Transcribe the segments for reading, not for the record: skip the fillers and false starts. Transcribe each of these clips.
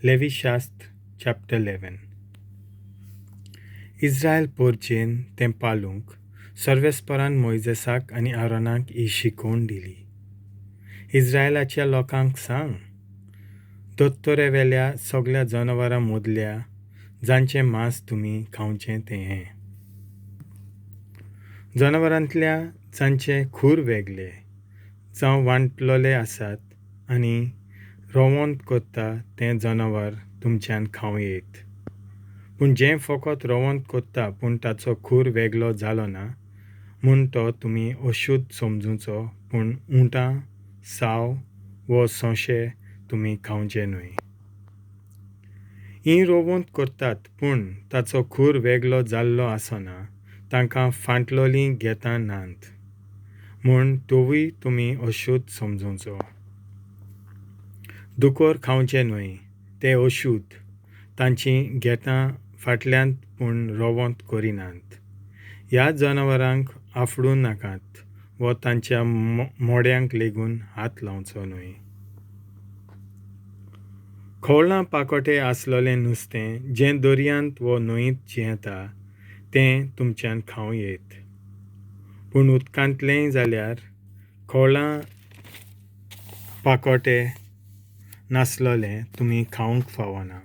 Levi-Xastr chapter 11. इस्रायल पोरचेन तें पालूंक सर्वेस्परान मोइजेसाक आनी आरोनाक ही शिकोवन दिली. इस्रायलाच्या लोकांक सांग, दोतोरेवेल्या सगळ्या जनावरां मदल्या जांचें मांस तुमी खावचें तें हें. जोनावरांतल्या जांचे खूर वेगळे, जावं vantlole asat आनी rovont korta तें जनावर तुमच्यान khaum-iet. पूण जें फकत rovont korta पूण ताचो खूर वेगळो जालो ना, म्हूण तो तुमी अशुद्ध somzun-cho पूण उंटां, साव व सांचे तुमी खावचे न्हय. ही rovont करतात पूण ताचो खूर वेगळो जाल्लो आसना तांकां vantlole घेता नात, म्हूण तोवूय तुमी अशुद्ध somzun-cho. दुकोर खावचे न्हय, ते अशुद्ध, तांची घेतां फाटल्यान पूण rovont करिनात. ह्या जनावरांक आफडूं नाकात व तांच्या मोड्यांक लेगून हात लावचो न्हय. खवळां पाकोटे आसलोलें नुस्तें जें दर्यांत व न्हंयेंत जियेता तें तुमच्यान khaum-iet. पूण उदकांतलें जाल्यार खवळां पाकोटे नासलोलें तुमी खावंक फावना.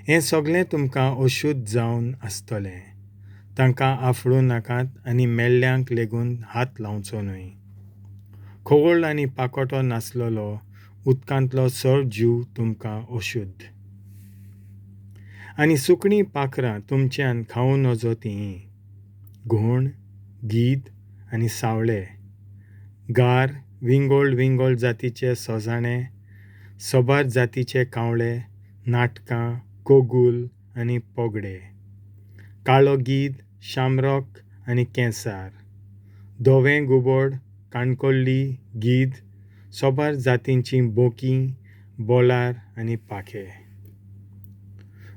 हें सगळें तुमकां अशुद्ध जावन आसतलें. तांकां आफडूं नाकात आनी मेल्ल्यांक लेगून हात लावचो न्हय. खवळ आनी पाकोटो नासलोलो उदकांतलो सगळो जीव तुमकां अशुद्ध. आनी सुकणीं पाखरां तुमच्यान खावूं नजो तीं, घुण, गीद आनी सावळे, गार, विंगोळ जातीचे सोजाणे, सोबार जातीचे कावळे, नाटकां, कोगूल आनी पोगडे, काळो गीद, शामरोक आनी केंसार, धवें गुबोड, काणकोल्ली, गीद, सोबार जातींचीं बोकीं, बोलार आनी पाखे.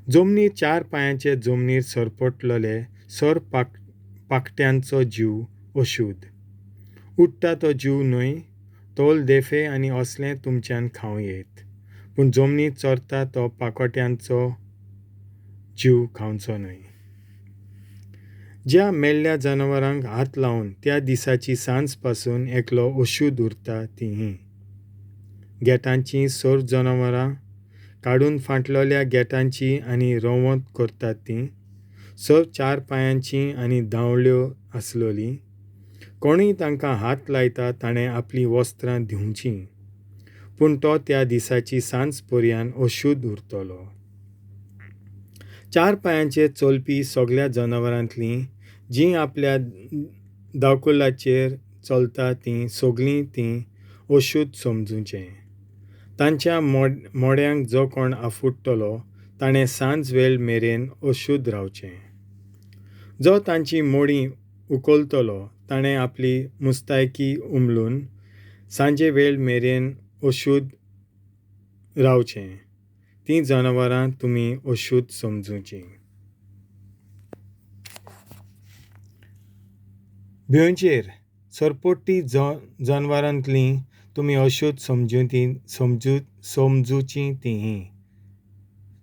जमनीर 4 पांयाचे जमनीर सरपटलोले सर पाकट्यांचो जीव अशुद्ध. उडटा तो जीव न्हय, तोल देफे आनी असलें तुमच्यान khaum-iet. पूण जमनीर चरता तो पाकोट्यांचो जीव खावचो न्हय. ज्या मेल्ल्या जनावरांक हात लावन त्या दिसाची सांज पासून एकलो अशुद्ध उरता तीं. गेटांचीं सर जनावरां काडून फाटलोल्या गेटांची आनी rovont करतात तीं, सर 4 पांयांचीं आनी धांवळ्यो आसलोलीं. कोणूय तांकां हात लायता ताणें आपलीं वस्त्रां धिंवचीं. पूण तो त्या दिसाची सांज पर्यान अशुद्ध उरतलो. 4 पांयांचेर चलपी सगळ्या जनावरांतलीं जीं आपल्या दावकुलाचेर चलता तीं सगळीं तीं अशुद्ध समजूचें. तांच्या मोड्यांक जो कोण आफुडटलो ताणें सांज वेळ मेरेन अशुद्ध रावचें. जो तांची मोडीं उखलतलो ताणें आपली मुस्तायकी उमळून सांजे वेळ मेरेन अशुद्ध रावचें. तीं जनावरां तुमी अशुद्ध समजूचीं. भिंयचेर सरपट्टी जनावरांतलीं तुमी अशुद्ध समजूचीं तीं.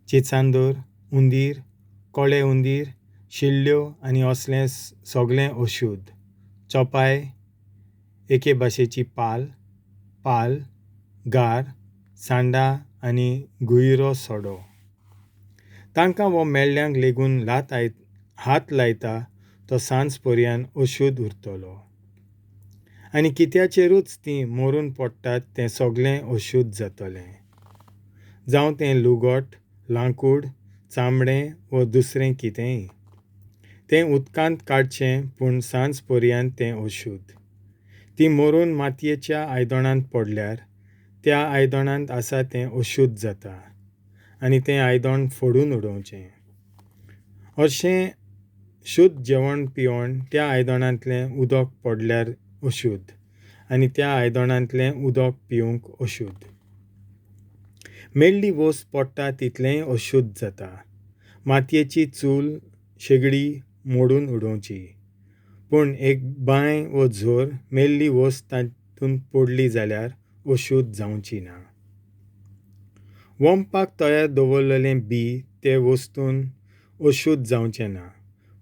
चिचांदर, उंदीर, कोळे उंदीर, शिल्ल्यो आनी असलें सगळें अशुद्ध. चोपाय, एके भाशेची पाल, गार, सांडा आनी गुयरो सोडो. तांकां वो मेल्ल्यांक लेगून हात लायता तो सांज पर्यान अशुद्ध उरतलो. आनी कित्याचेरूच तीं मरून पडटात तें सगळें अशुद्ध जातलें. जावं तें लुगोट, लांकूड, चामडें व दुसरें कितेंय. तें उदकांत काडचें पूण सांज पर्यान तें अशुद्ध. तीं मरून मातयेच्या आयदनांत पडल्यार त्या आयदनांत आसा तें अशुद्ध जाता आनी तें आयदन फोडून उडोवचें. हरशें शुद्ध जेवण पिवण त्या आयदनांतलें उदक पडल्यार अशुद्ध आनी त्या आयदनांतलें उदक पिवंक अशुद्ध. मेल्ली वस्त पडटा तितलेंय अशुद्ध जाता. मातयेची चूल, शेगडी मोडून उडोवची. पूण एक बांय व झर मेल्ली वस्त तातूंत पडली जाल्यार अशुद्ध जावची ना. वोंपाक तयार दवरलेलें बी ते वस्तून अशुध्द जावचें ना,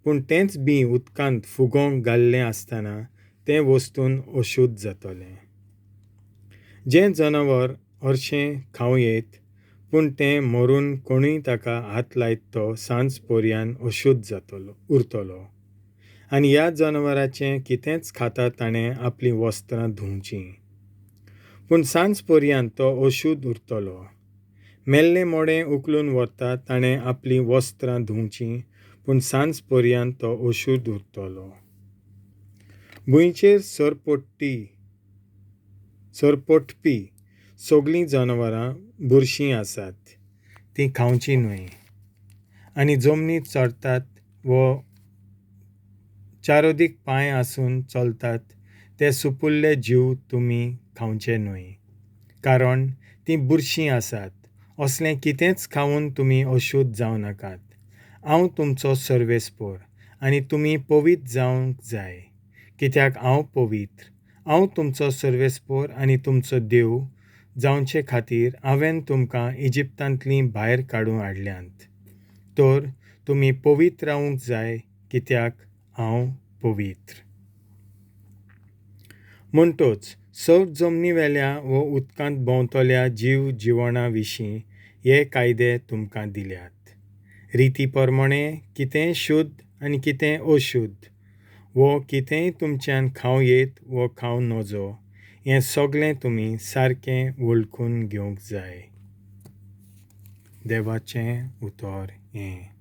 पूण तेंच बी उदकांत फुगोवंक घाल्लें आसतना तें वस्तून अशुध्द जातलें. जें जनावर हरशें खाव-इत, पूण तें मरून कोणूय ताका हात लायत तो सांज पर्यान अशुध्द उरतलो. आनी ह्या जनावराचें कितेंच खाता ताणें आपलीं वस्त्रां धुवचीं. पूण सांज पर्यान तो अशुध्द उरतलो. मेल्लें मोडें उखलून व्हरता ताणें आपलीं वस्त्रां धुवचीं, पूण सांज पर्यान तो अशुध्द उरतलो. भुंयचेर सरपटपी सगळीं जनावरां बुरशीं आसात, तीं खावचीं न्हय. आनी जमनीर चडटात वो चारोदीक पांय आसून चलतात ते सुपुल्ले जीव तुमी खावचे न्हय, कारण तीं बुरशीं आसात. असलें कितेंच खावून तुमी अशुध्द जावं नाकात. हांव तुमचो सर्वेस्पर, आनी तुमी पवित्र जावंक जाय, कित्याक हांव पवित्र. हांव तुमचो सर्वेस्पर आनी तुमचो देव जावचे खातीर हांवें तुमकां इजिप्तांतलीं भायर काडून हाडल्यांत. तर तुमी पवित्र रावंक जाय, कित्याक हांव पवित्र. म्हणटच जमनी वेल्या व उदकांत भोंवतल्या जीव जिवणा विशीं हे कायदे तुमकां दिल्यात. रिती प्रमाणें कितेंय शुद्ध आनी कितें अशुध्द, वो कितेंय तुमच्यान खाव-इत वो खावं नजो, हें सगळें तुमी सारकें वळखून घेवंक जाय. देवाचें उतर हें.